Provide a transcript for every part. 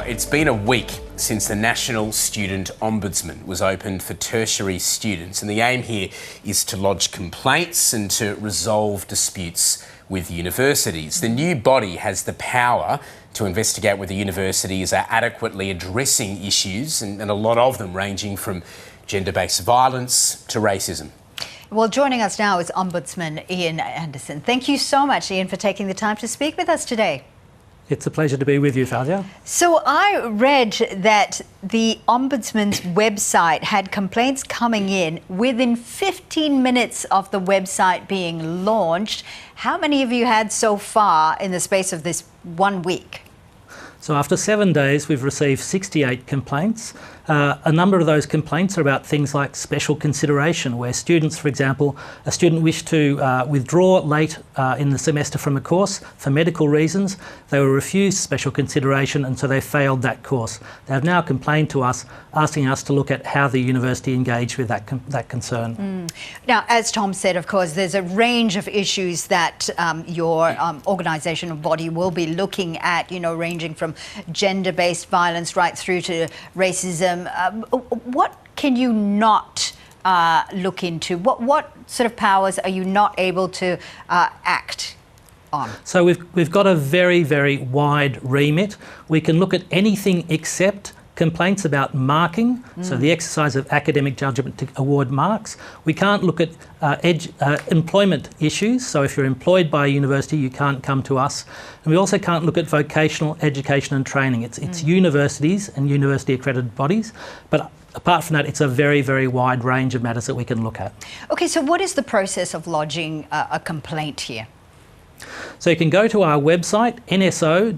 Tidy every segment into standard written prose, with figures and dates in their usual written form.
It's been a week since the National Student Ombudsman was opened for tertiary students, and the aim here is to lodge complaints and to resolve disputes with universities. The new body has the power to investigate whether universities are adequately addressing issues, and a lot of them ranging from gender-based violence to racism. Well, joining us now is Ombudsman Ian Anderson. Thank you so much, Ian, for taking the time to speak with us today. It's a pleasure to be with you, Thalia. So I read that the Ombudsman's website had complaints coming in within 15 minutes of the website being launched. How many have you had so far in the space of this 1 week? So after 7 days, we've received 68 complaints. A number of those complaints are about things like special consideration, where students, for example, a student wished to withdraw late in the semester from a course for medical reasons. They were refused special consideration, and so they failed that course. They have now complained to us, asking us to look at how the university engaged with that concern. Now, as Tom said, of course, there's a range of issues that your organisation or body will be looking at, ranging from gender-based violence right through to racism. What can you not look into? What sort of powers are you not able to act on? So we've got a very, very wide remit. We can look at anything except complaints about marking, so the exercise of academic judgment to award marks. We can't look at employment issues, so if you're employed by a university you can't come to us. And we also can't look at vocational education and training. It's universities and university accredited bodies, but apart from that it's a very, very wide range of matters that we can look at. Okay, so what is the process of lodging a complaint here? So you can go to our website, nso.gov.au.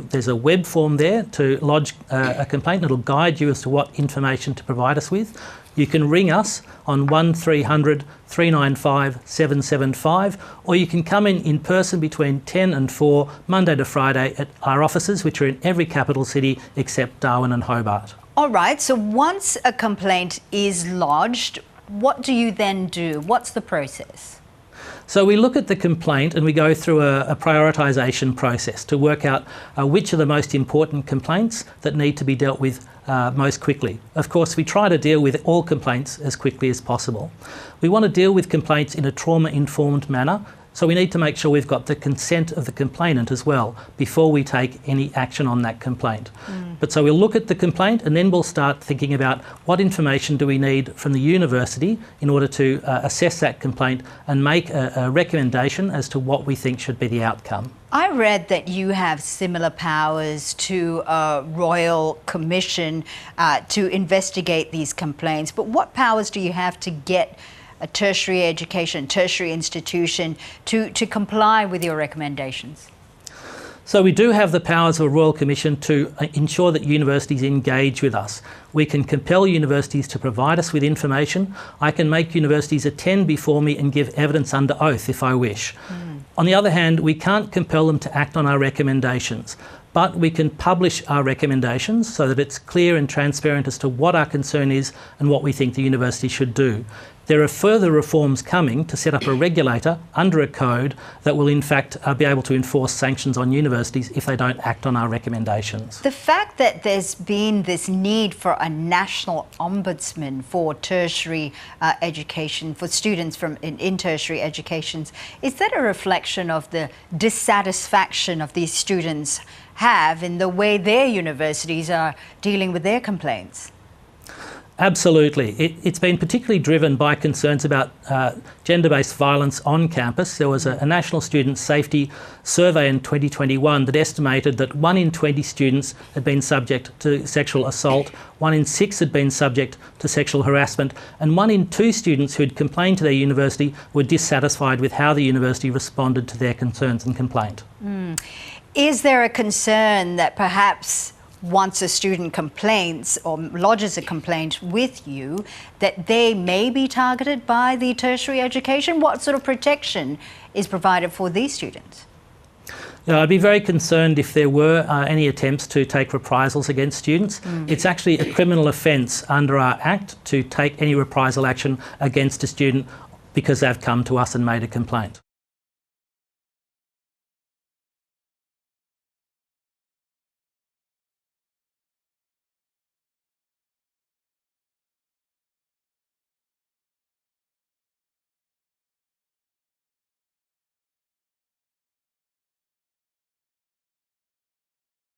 There's a web form there to lodge a complaint. It'll guide you as to what information to provide us with. You can ring us on 1300 395 775, or you can come in person between 10 and 4, Monday to Friday, at our offices, which are in every capital city except Darwin and Hobart. All right, so once a complaint is lodged, what do you then do? What's the process? So we look at the complaint and we go through a prioritisation process to work out which are the most important complaints that need to be dealt with most quickly. Of course, we try to deal with all complaints as quickly as possible. We want to deal with complaints in a trauma-informed manner, so we need to make sure we've got the consent of the complainant as well before we take any action on that complaint. But so we'll look at the complaint and then we'll start thinking about what information do we need from the university in order to assess that complaint and make a recommendation as to what we think should be the outcome. I read that you have similar powers to a royal commission to investigate these complaints, but what powers do you have to get a tertiary education, tertiary institution to comply with your recommendations? So we do have the powers of a Royal Commission to ensure that universities engage with us. We can compel universities to provide us with information. I can make universities attend before me and give evidence under oath if I wish. On the other hand, we can't compel them to act on our recommendations, but we can publish our recommendations so that it's clear and transparent as to what our concern is and what we think the university should do. There are further reforms coming to set up a regulator under a code that will in fact be able to enforce sanctions on universities if they don't act on our recommendations. The fact that there's been this need for a national ombudsman for tertiary education, for students in tertiary educations, is that a reflection of the dissatisfaction of these students have in the way their universities are dealing with their complaints? Absolutely. It's been particularly driven by concerns about gender-based violence on campus. There was a National Student Safety Survey in 2021 that estimated that 1 in 20 students had been subject to sexual assault, 1 in 6 had been subject to sexual harassment, and 1 in 2 students who had complained to their university were dissatisfied with how the university responded to their concerns and complaint. Is there a concern that perhaps once a student complains or lodges a complaint with you, that they may be targeted by the tertiary education? What sort of protection is provided for these students? I'd be very concerned if there were any attempts to take reprisals against students. It's actually a criminal offence under our Act to take any reprisal action against a student because they've come to us and made a complaint.